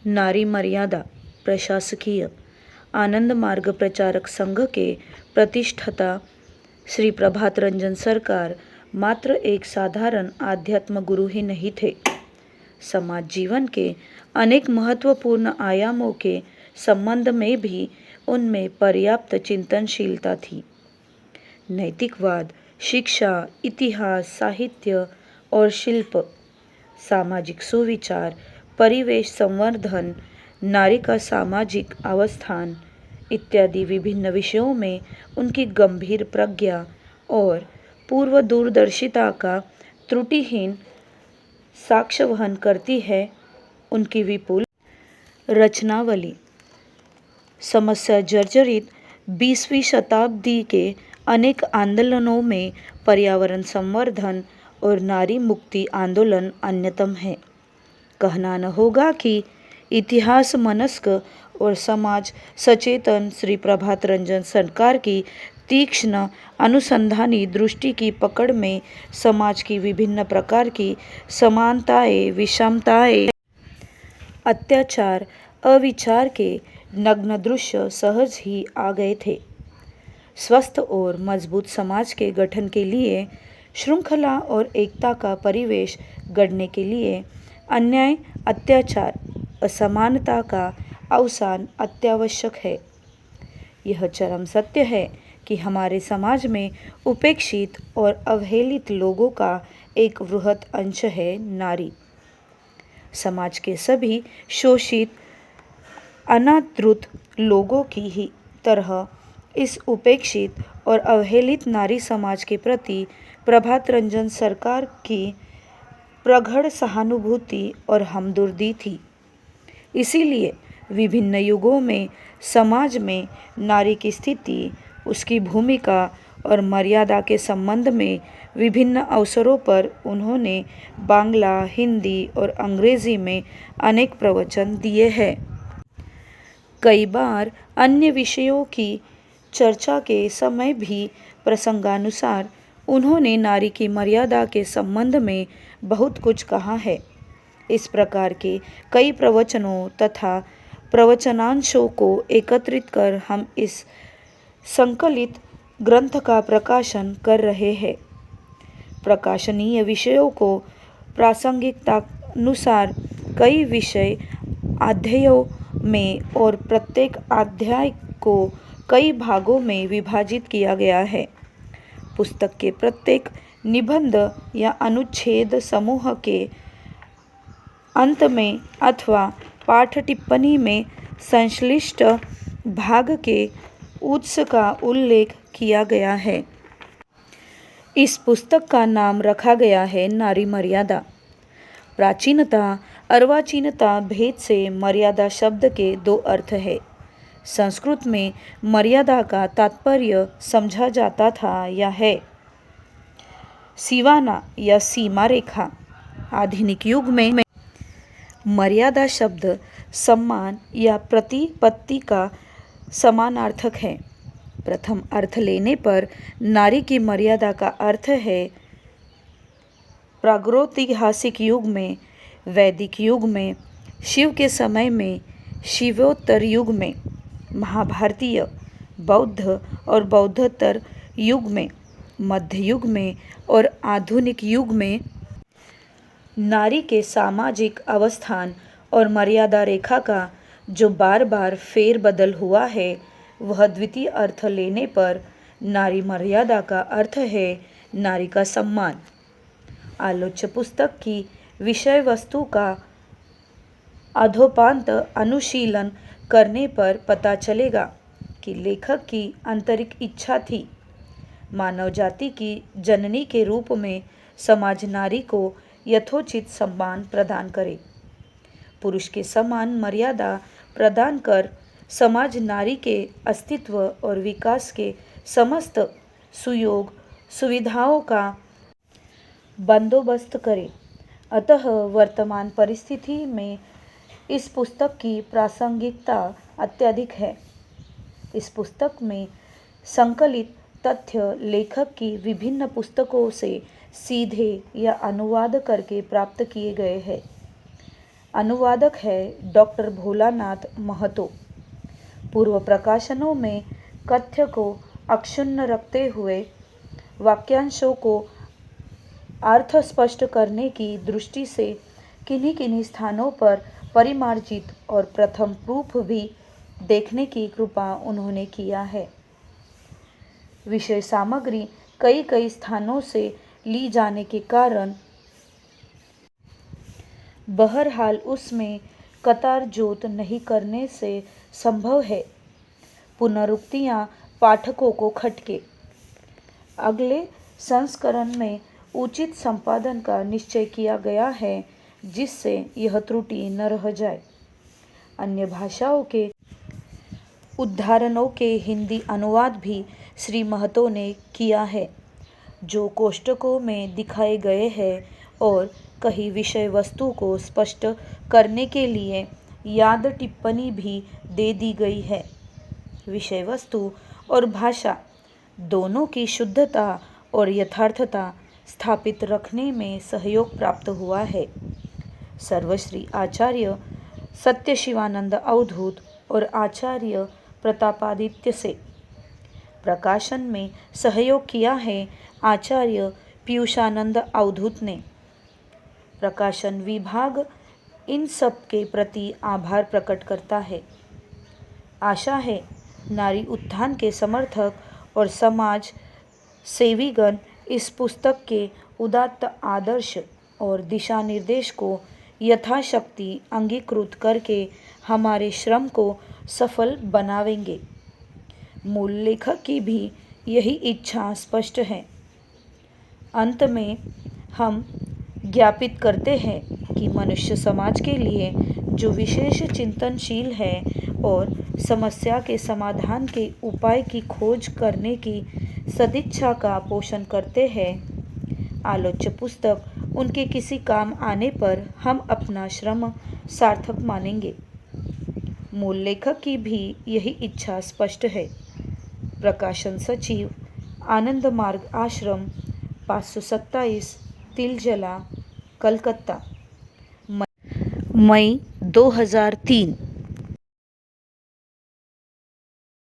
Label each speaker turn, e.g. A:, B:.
A: नारी मर्यादा प्रशासकीय आनंद मार्ग प्रचारक संघ के प्रतिष्ठाता श्री प्रभात रंजन सरकार मात्र एक साधारण आध्यात्म गुरु ही नहीं थे। समाज जीवन के अनेक महत्वपूर्ण आयामों के संबंध में भी उनमें पर्याप्त चिंतनशीलता थी। नैतिकवाद, शिक्षा, इतिहास, साहित्य और शिल्प, सामाजिक सुविचार, परिवेश संवर्धन, नारी का सामाजिक अवस्थान इत्यादि विभिन्न विषयों में उनकी गंभीर प्रज्ञा और पूर्व दूरदर्शिता का त्रुटिहीन साक्ष्य वहन करती है। उनकी विपुल रचनावली समस्या जर्जरित 20वीं शताब्दी के अनेक आंदोलनों में पर्यावरण संवर्धन और नारी मुक्ति आंदोलन अन्यतम है। कहना न होगा कि इतिहास मनस्क और समाज सचेतन श्री प्रभात रंजन सरकार की तीक्ष्ण अनुसंधानी दृष्टि की पकड़ में समाज की विभिन्न प्रकार की समानताएं, विषमताएं, अत्याचार, अविचार के नग्न दृश्य सहज ही आ गए थे। स्वस्थ और मजबूत समाज के गठन के लिए, श्रृंखला और एकता का परिवेश गढ़ने के लिए अन्याय, अत्याचार, असमानता का अवसान अत्यावश्यक है। यह चरम सत्य है कि हमारे समाज में उपेक्षित और अवहेलित लोगों का एक वृहत अंश है नारी। समाज के सभी शोषित, अनादृत लोगों की ही तरह इस उपेक्षित और अवहेलित नारी समाज के प्रति प्रभात रंजन सरकार की प्रगाढ़ सहानुभूति और हमदर्दी थी। इसीलिए विभिन्न युगों में समाज में नारी की स्थिति, उसकी भूमिका और मर्यादा के संबंध में विभिन्न अवसरों पर उन्होंने बांग्ला, हिंदी और अंग्रेजी में अनेक प्रवचन दिए हैं। कई बार अन्य विषयों की चर्चा के समय भी प्रसंगानुसार उन्होंने नारी की मर्यादा के संबंध में बहुत कुछ कहा है। इस प्रकार के कई प्रवचनों तथा प्रवचनांशों को एकत्रित कर हम इस संकलित ग्रंथ का प्रकाशन कर रहे हैं। प्रकाशनीय विषयों को प्रासंगिकतानुसार कई विषय अध्यायों में और प्रत्येक अध्याय को कई भागों में विभाजित किया गया है। पुस्तक के प्रत्येक निबंध या अनुच्छेद समूह के अंत में अथवा पाठ टिप्पणी में संश्लिष्ट भाग के उत्स का उल्लेख किया गया है। इस पुस्तक का नाम रखा गया है नारी मर्यादा। प्राचीनता अर्वाचीनता भेद से मर्यादा शब्द के दो अर्थ है। संस्कृत में मर्यादा का तात्पर्य समझा जाता था या है सीमाना या सीमा रेखा। आधुनिक युग में मर्यादा शब्द सम्मान या प्रतिपत्ति का समानार्थक है। प्रथम अर्थ लेने पर नारी की मर्यादा का अर्थ है प्रागैतिहासिक युग में, वैदिक युग में, शिव के समय में, शिवोत्तर युग में, महाभारतीय, बौद्ध और बौद्धोत्तर युग में, मध्य युग में और आधुनिक युग में नारी के सामाजिक अवस्थान और मर्यादा रेखा का जो बार बार फेर बदल हुआ है, वह द्वितीय अर्थ लेने पर नारी मर्यादा का अर्थ है नारी का सम्मान। आलोच्य पुस्तक की विषय वस्तु का अधोपांत अनुशीलन करने पर पता चलेगा कि लेखक की आंतरिक इच्छा थी मानव जाति की जननी के रूप में समाज नारी को यथोचित सम्मान प्रदान करे, पुरुष के समान मर्यादा प्रदान कर समाज नारी के अस्तित्व और विकास के समस्त सुयोग सुविधाओं का बंदोबस्त करे। अतः वर्तमान परिस्थिति में इस पुस्तक की प्रासंगिकता अत्यधिक है। इस पुस्तक में संकलित तथ्य लेखक की विभिन्न पुस्तकों से सीधे या अनुवाद करके प्राप्त किए गए हैं। अनुवादक है डॉक्टर भोलानाथ महतो। पूर्व प्रकाशनों में कथ्य को अक्षुण्ण रखते हुए वाक्यांशों को अर्थ स्पष्ट करने की दृष्टि से किन्हीं किन्हीं स्थानों पर परिमार्जित और प्रथम प्रूफ भी देखने की कृपा उन्होंने किया है। विषय सामग्री कई कई स्थानों से ली जाने के कारण बहरहाल उसमें कतार जोत नहीं करने से संभव है। पुनरुक्तियां पाठकों को खटके। अगले संस्करण में उचित संपादन का निश्चय किया गया है जिससे यह त्रुटि न रह जाए। अन्य भाषाओं के उद्धारणों के हिंदी अनुवाद भी श्री महतो ने किया है जो कोष्टकों में दिखाए गए हैं और कहीं विषय वस्तु को स्पष्ट करने के लिए याद टिप्पणी भी दे दी गई है। विषय वस्तु और भाषा दोनों की शुद्धता और यथार्थता स्थापित रखने में सहयोग प्राप्त हुआ है। सर्वश्री आचार्य सत्यशिवानंद अवधूत और आचार्य प्रतापादित्य से। प्रकाशन में सहयोग किया है आचार्य पीयूषानंद अवधूत ने। प्रकाशन विभाग इन सब के प्रति आभार प्रकट करता है। आशा है नारी उत्थान के समर्थक और समाज सेवीगण इस पुस्तक के उदात्त आदर्श और दिशा निर्देश को यथाशक्ति अंगीकृत करके हमारे श्रम को सफल बनावेंगे। मूल लेखक की भी यही इच्छा स्पष्ट है। अंत में हम ज्ञापित करते हैं कि मनुष्य समाज के लिए जो विशेष चिंतनशील है और समस्या के समाधान के उपाय की खोज करने की सदिच्छा का पोषण करते हैं, आलोच्य पुस्तक उनके किसी काम आने पर हम अपना श्रम सार्थक मानेंगे। मूल लेखक की भी यही इच्छा स्पष्ट है। प्रकाशन सचिव आनंद मार्ग आश्रम 527 तिलजला कलकत्ता मई 2003।